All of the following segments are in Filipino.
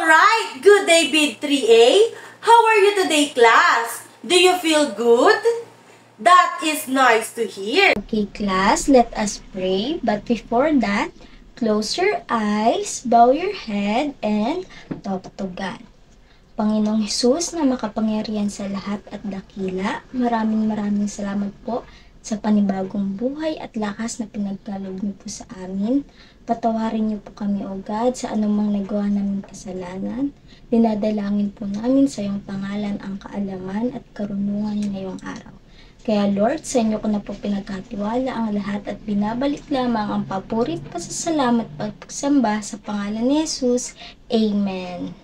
Alright, good day bid 3A. How are you today, class? Do you feel good? That is nice to hear. Okay, class, let us pray. But before that, close your eyes, bow your head, and talk to God. Panginoong Hesus na makapangyarihan sa lahat at dakila, maraming salamat po sa panibagong buhay at lakas na pinagkaloob niyo po sa amin. Patawarin niyo po kami, O God, sa anumang nagawa namin kasalanan. Dinadalangin po namin sa iyong pangalan ang kaalaman at karunungan ngayong araw. Kaya Lord, sa inyo ko na po pinagkatiwala ang lahat at binabalik lamang ang papuri at pasasalamat pagpagsamba sa pangalan ni Jesus. Amen.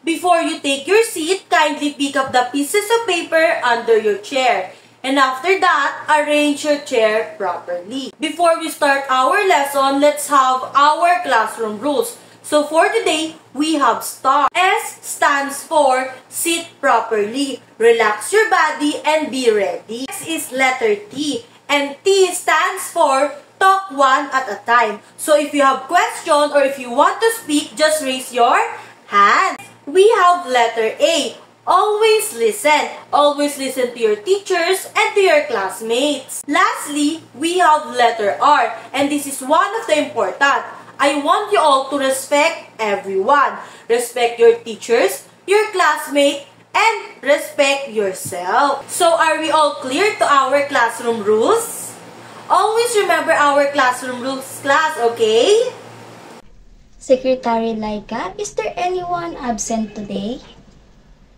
Before you take your seat, kindly pick up the pieces of paper under your chair. And after that, arrange your chair properly. Before we start our lesson, let's have our classroom rules. So for today, we have STAR. S stands for sit properly. Relax your body and be ready. X is letter T. And T stands for talk one at a time. So if you have questions or if you want to speak, just raise your hand. We have letter A. Always listen. Always listen to your teachers and to your classmates. Lastly, we have letter R. And this is one of the important. I want you all to respect everyone. Respect your teachers, your classmates, and respect yourself. So are we all clear to our classroom rules? Always remember our classroom rules, class, okay? Secretary Laika, is there anyone absent today?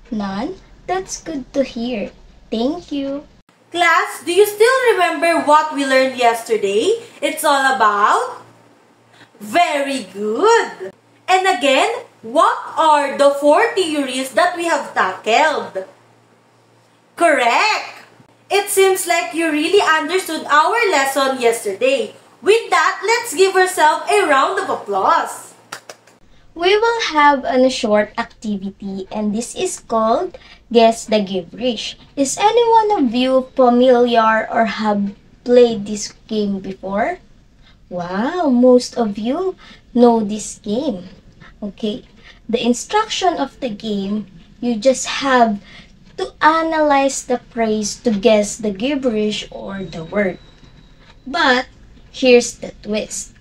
None? That's good to hear. Thank you. Class, do you still remember what we learned yesterday? It's all about... Very good! And again, what are the 4 theories that we have tackled? Correct! It seems like you really understood our lesson yesterday. With that, let's give ourselves a round of applause. We will have a short activity and this is called Guess the Gibberish. Is any one of you familiar or have played this game before? Wow, most of you know this game. Okay, the instruction of the game, you just have to analyze the phrase to guess the gibberish or the word. But here's the twist.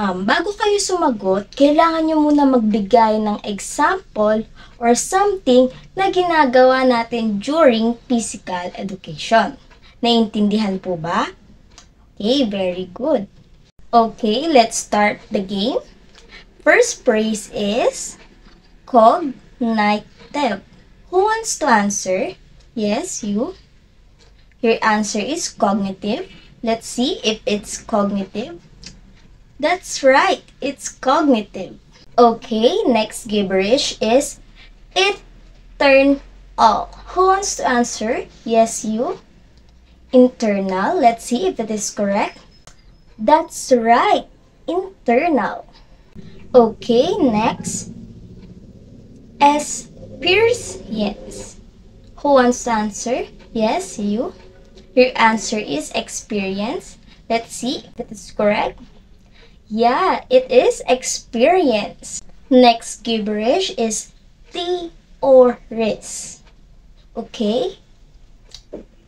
Bago kayo sumagot, kailangan nyo muna magbigay ng example or something na ginagawa natin during physical education. Naintindihan po ba? Okay, very good. Okay, let's start the game. First phrase is cognitive. Who wants to answer? Yes, you. Your answer is cognitive. Let's see if it's cognitive. That's right, it's cognitive. Okay, next gibberish is internal. Who wants to answer? Yes, you. Internal. Let's see if it is correct. That's right, internal. Okay, next. Experience. Who wants to answer? Yes, you. Your answer is experience. Let's see if it is correct. Yeah, it is experience. Next gibberish is theories. Okay,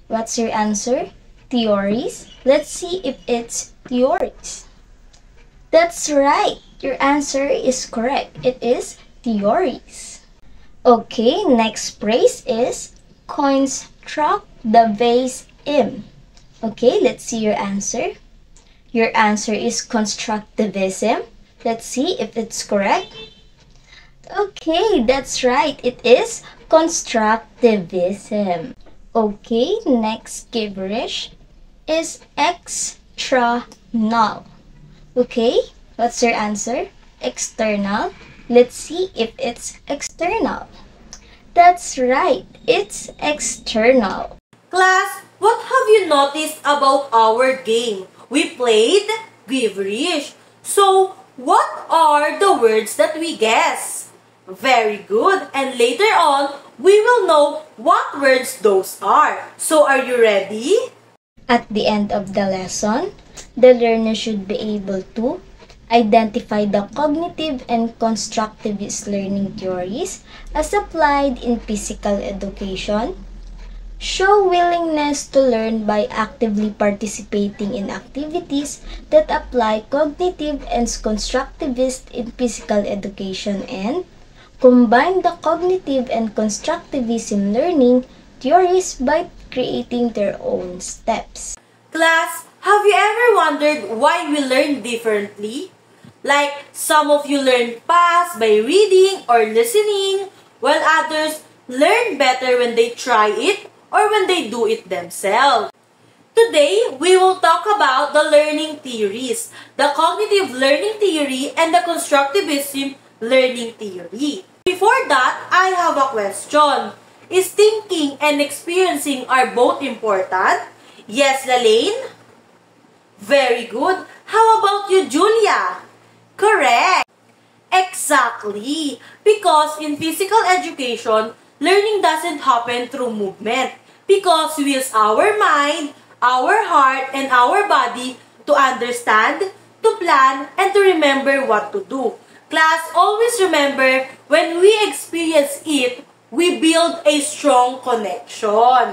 what's your answer? Theories. Let's see if it's theories. That's right. Your answer is correct. It is theories. Okay, next phrase is construct the vase in. Okay, let's see your answer. Your answer is constructivism. Let's see if it's correct. Okay, that's right. It is constructivism. Okay, next gibberish is external. Okay, what's your answer? External. Let's see if it's external. That's right. It's external. Class, what have you noticed about our game? We played gibberish. So, what are the words that we guess? Very good. And later on, we will know what words those are. So, are you ready? At the end of the lesson, the learner should be able to Identify the cognitive and constructivist learning theories as applied in physical education. Show willingness to learn by actively participating in activities that apply cognitive and constructivist in physical education, and combine the cognitive and constructivism learning theories by creating their own steps. Class, have you ever wondered why we learn differently? Like, some of you learn fast by reading or listening, while others learn better when they try it or when they do it themselves. Today, we will talk about the learning theories, the cognitive learning theory and the constructivism learning theory. Before that, I have a question. Is thinking and experiencing are both important? Yes, Lalaine? Very good. How about you, Julia? Correct. Exactly. Because in physical education, learning doesn't happen through movement. Because we use our mind, our heart, and our body to understand, to plan, and to remember what to do. Class, always remember, when we experience it, we build a strong connection.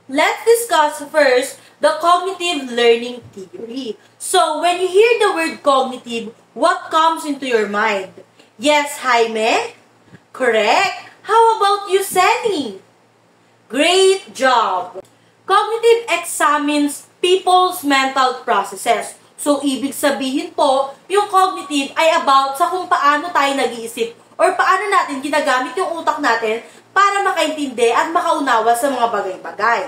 Let's discuss first the cognitive learning theory. So, when you hear the word cognitive, what comes into your mind? Yes, Jaime? Correct. How about you, Senny? Great job! Cognitive examines people's mental processes. So, ibig sabihin po, yung cognitive ay about sa kung paano tayo nag-iisip or paano natin ginagamit yung utak natin para makaintindi at makaunawa sa mga bagay-bagay.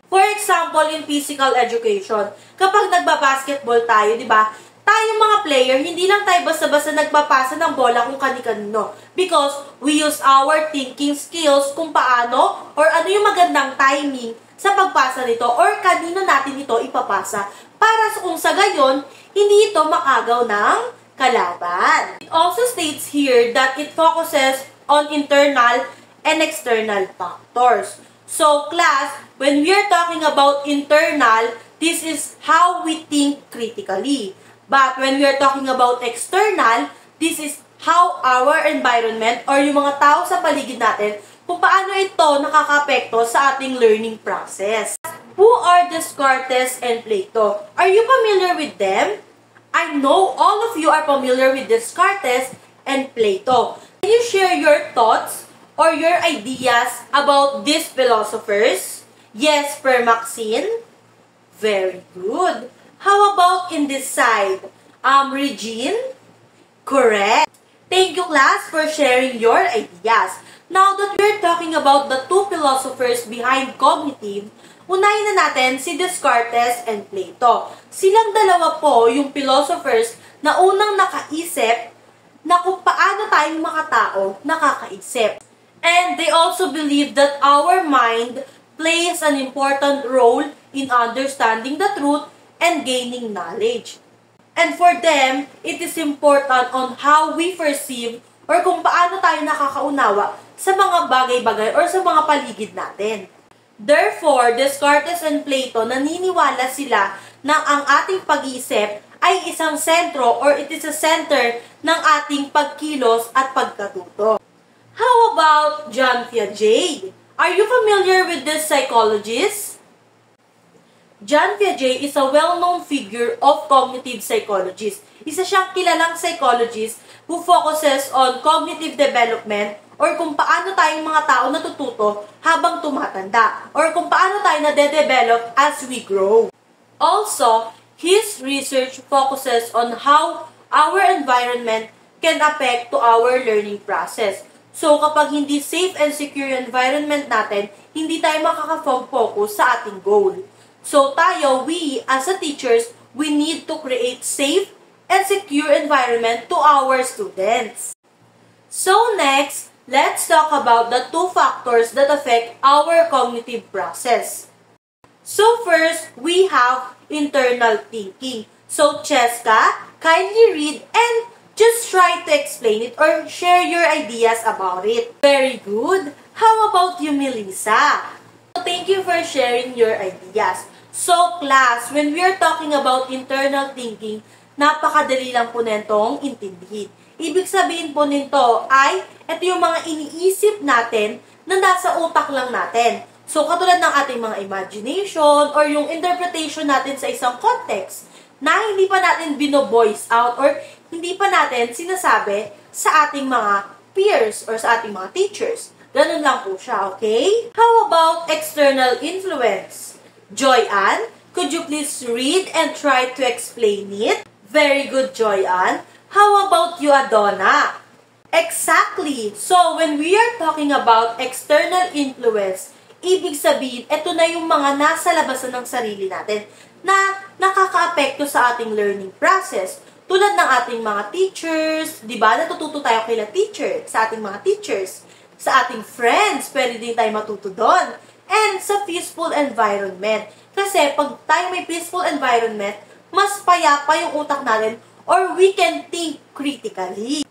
For example, in physical education, kapag nagbabasketball tayo, di ba, tayong mga player, hindi lang tayo basta-basta nagpapasa ng bola kung kani-kanino. Because we use our thinking skills kung paano or ano yung magandang timing sa pagpasa nito or kanino natin ito ipapasa para kung sa gayon, hindi ito makagaw ng kalaban. It also states here that it focuses on internal and external factors. So, class, when we are talking about internal, this is how we think critically. But when we are talking about external, this is how our environment or yung mga tao sa paligid natin, kung paano ito nakakapekto sa ating learning process. Who are Descartes and Plato? Are you familiar with them? I know all of you are familiar with Descartes and Plato. Can you share your thoughts or your ideas about these philosophers? Yes, Per Maxine? Very good. How about in this side? Regine? Correct. Thank you, class, for sharing your ideas. Now that we're talking about the two philosophers behind cognitive, unahin na natin si Descartes and Plato. Silang dalawa po yung philosophers na unang nakaisip na kung paano tayong mga tao nakakaisip. And they also believe that our mind plays an important role in understanding the truth and gaining knowledge. And for them, it is important on how we perceive or kung paano tayo nakakaunawa sa mga bagay-bagay or sa mga paligid natin. Therefore, Descartes and Plato naniniwala sila na ang ating pag-iisip ay isang sentro or it is a center ng ating pagkilos at pagkatuto. How about John Piaget? Are you familiar with this psychologist? John Piaget is a well-known figure of cognitive psychologist. Isa siyang kilalang psychologist who focuses on cognitive development or kung paano tayong mga tao natututo habang tumatanda or kung paano tayo nade-develop as we grow. Also, his research focuses on how our environment can affect to our learning process. So, kapag hindi safe and secure environment natin, hindi tayo makaka-focus sa ating goal. So, we as a teachers, we need to create safe and secure environment to our students. So, next, let's talk about the two factors that affect our cognitive process. So, first, we have internal thinking. So, Cheska, kindly read and just try to explain it or share your ideas about it. Very good. How about you, Melissa? Thank you for sharing your ideas. So, class, when we are talking about internal thinking, Napakadali lang po nitong intindihin. Ibig sabihin po nito ay, ito yung mga iniisip natin na nasa utak lang natin. So, katulad ng ating mga imagination or yung interpretation natin sa isang context na hindi pa natin bino-voice out or hindi pa natin sinasabi sa ating mga peers or sa ating mga teachers. Ganun lang po siya, okay? How about external influence? Joy Ann, could you please read and try to explain it? Very good, Joy Ann. How about you, Adonna? Exactly. So, when we are talking about external influence, ibig sabihin, ito na yung mga nasa labasan ng sarili natin na nakaka-apekto sa ating learning process. Tulad ng ating mga teachers, di ba? Natututo tayo kila teacher, sa ating mga teachers, sa ating friends, pwede din tayo matuto doon. And sa peaceful environment. Kasi pag tayo may peaceful environment, mas payapa yung utak natin or we can think critically.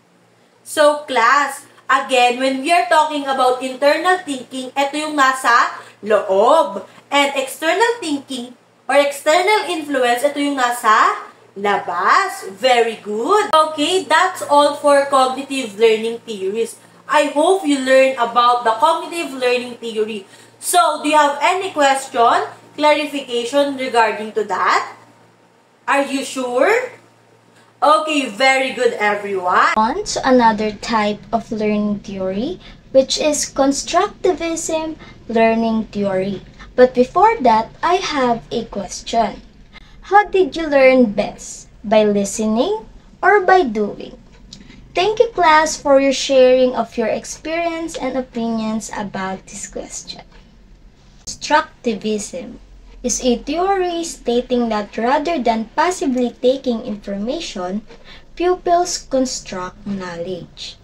So, class, again, when we are talking about internal thinking, ito yung nasa loob. And external thinking or external influence, ito yung nasa labas. Very good. Okay, that's all for cognitive learning theories. I hope you learn about the cognitive learning theory. So, do you have any question, clarification regarding to that? Are you sure? Okay, very good, everyone. On to another type of learning theory, which is constructivism learning theory. But before that, I have a question. How did you learn best? By listening or by doing? Thank you, class, for your sharing of your experience and opinions about this question. Constructivism is a theory stating that rather than passively taking information, pupils construct knowledge.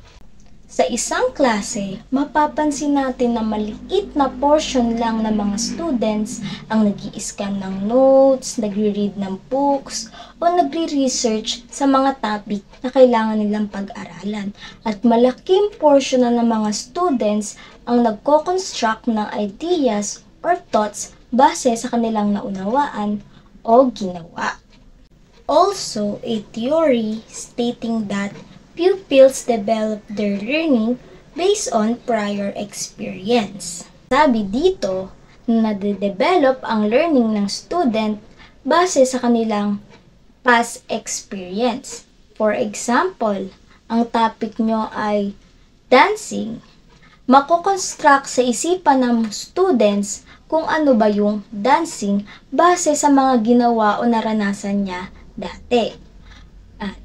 Sa isang klase, mapapansin natin na maliit na portion lang ng mga students ang nag-i-scan ng notes, nagre-read ng books, o nagre-research sa mga topic na kailangan nilang pag-aralan. At malaking portion na ng mga students ang nagko-construct ng ideas or thoughts base sa kanilang naunawaan o ginawa. Also, a theory stating that pupils develop their learning based on prior experience. Sabi dito, na nade-develop ang learning ng student base sa kanilang past experience. For example, ang topic nyo ay dancing. Mako-construct sa isipan ng students kung ano ba yung dancing base sa mga ginawa o naranasan niya dati.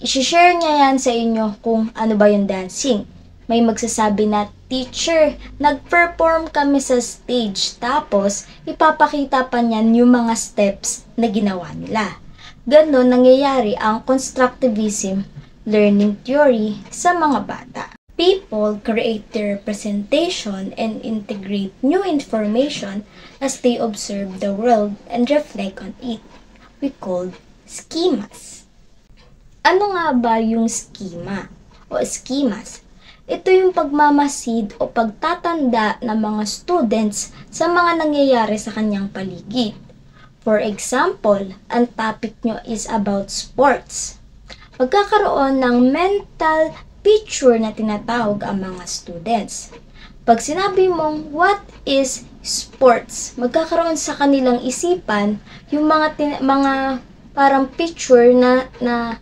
I-share niya yan sa inyo kung ano ba yung dancing. May magsasabi na, teacher, nag-perform kami sa stage, tapos ipapakita pa niyan yung mga steps na ginawa nila. Ganon nangyayari ang constructivism learning theory sa mga bata. People create their representation and integrate new information as they observe the world and reflect on it. We call schemas. Ano nga ba yung schema o schemas? Ito yung pagmamasid o pagtatanda ng mga students sa mga nangyayari sa kanyang paligid. For example, ang topic nyo is about sports. Magkakaroon ng mental picture na tinatawag ang mga students. Pag sinabi mong, what is sports? Magkakaroon sa kanilang isipan yung mga parang picture na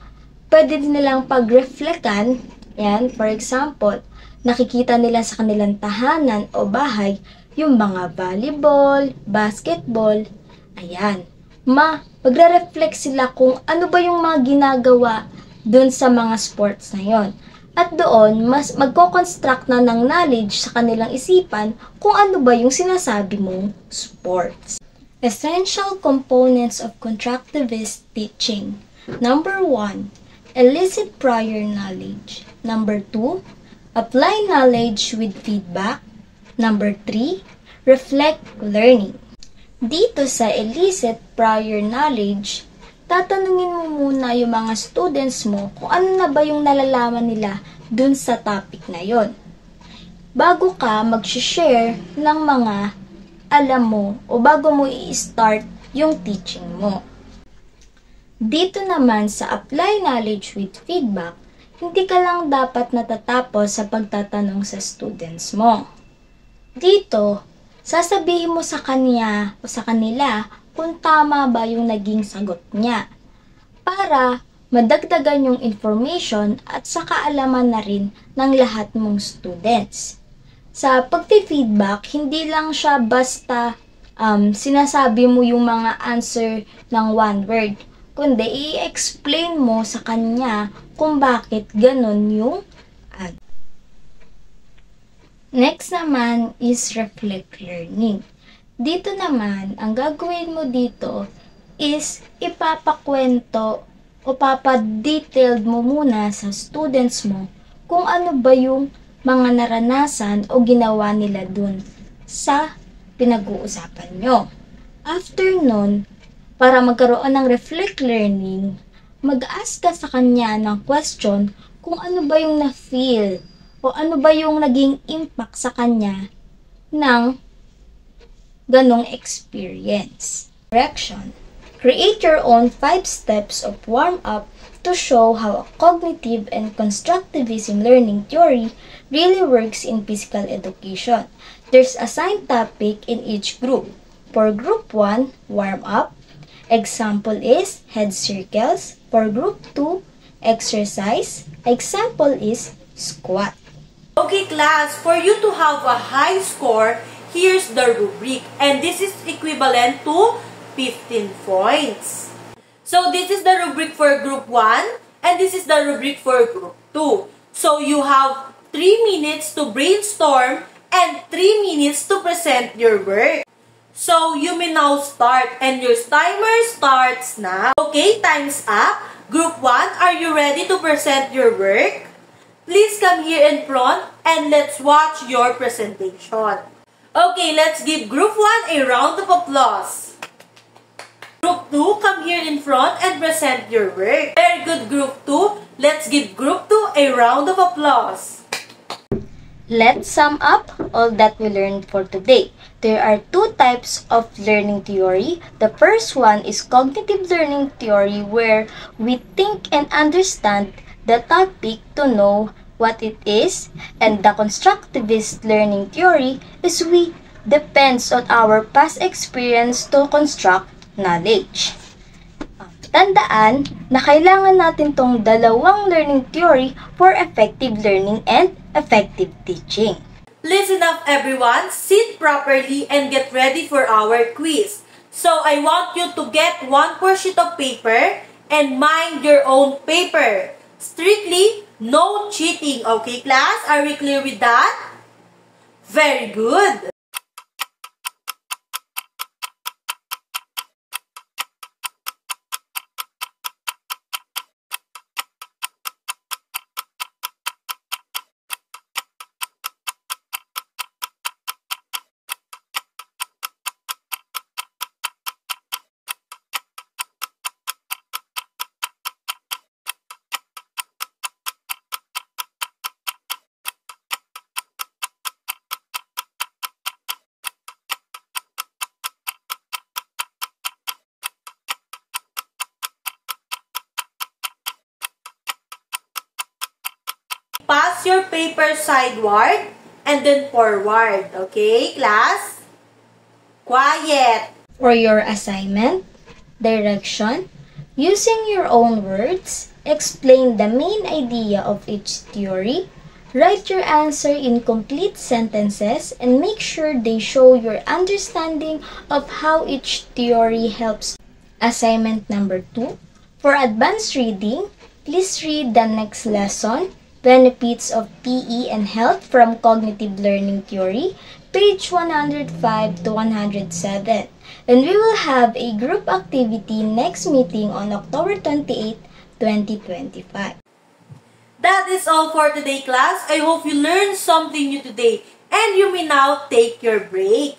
pwede din nilang pag-reflectan. Yan, for example, nakikita nila sa kanilang tahanan o bahay yung mga volleyball, basketball. Ayan, magre-reflect sila kung ano ba yung mga ginagawa dun sa mga sports na yon. At doon, magko-construct na ng knowledge sa kanilang isipan kung ano ba yung sinasabi mong sports. Essential components of constructivist teaching. Number 1, elicit prior knowledge. Number 2, apply knowledge with feedback. Number 3, reflect learning. Dito sa elicit prior knowledge, tatanungin mo muna yung mga students mo kung ano na ba yung nalalaman nila dun sa topic na yon. Bago ka mag-share ng mga alam mo o bago mo i-start yung teaching mo. Dito naman sa Apply Knowledge with Feedback, hindi ka lang dapat natatapos sa pagtatanong sa students mo. Dito, sasabihin mo sa kanya o sa kanila kung tama ba yung naging sagot niya para madagdagan yung information at sa kaalaman na rin ng lahat mong students. Sa pagpi-feedback, hindi lang siya basta sinasabi mo yung mga answer ng one word, kundi i-explain mo sa kanya kung bakit ganun yung answer. Next naman is reflect learning. Dito naman, ang gagawin mo dito is ipapakwento o papadetailed mo muna sa students mo kung ano ba yung mga naranasan o ginawa nila dun sa pinag-uusapan nyo. After nun, para magkaroon ng reflect learning, mag-ask ka sa kanya ng question kung ano ba yung na-feel o ano ba yung naging impact sa kanya ng ganong experience. Direction. Create your own 5 steps of warm-up to show how a cognitive and constructivism learning theory really works in physical education. There's a assigned topic in each group. For Group 1, warm-up. Example is head circles. For Group 2, exercise. Example is squat. Okay class, for you to have a high score, here's the rubric. And this is equivalent to 15 points. So this is the rubric for Group 1 and this is the rubric for Group 2. So you have 3 minutes to brainstorm and 3 minutes to present your work. So you may now start and your timer starts now. Okay, time's up. Group 1, are you ready to present your work? Please come here in front and let's watch your presentation. Okay, let's give Group 1 a round of applause. Group 2, come here in front and present your work. Very good, Group 2. Let's give Group 2 a round of applause. Let's sum up all that we learned for today. There are 2 types of learning theory. The first one is cognitive learning theory, where we think and understand the topic to know what it is, and the constructivist learning theory is we depends on our past experience to construct knowledge. Tandaan na kailangan natin tong dalawang learning theory for effective learning and effective teaching. Listen up everyone, sit properly and get ready for our quiz. So I want you to get 1 sheet of paper and mind your own paper. Strictly, no cheating. Okay, class? Are we clear with that? Very good. Pass your paper sideward and then forward. Okay, class? Quiet. For your assignment, direction, using your own words, explain the main idea of each theory, write your answer in complete sentences, and make sure they show your understanding of how each theory helps. Assignment number 2, for advanced reading, please read the next lesson, Benefits of PE and Health from Cognitive Learning Theory, page 105 to 107. And we will have a group activity next meeting on October 28, 2025. That is all for today, class. I hope you learned something new today and you may now take your break.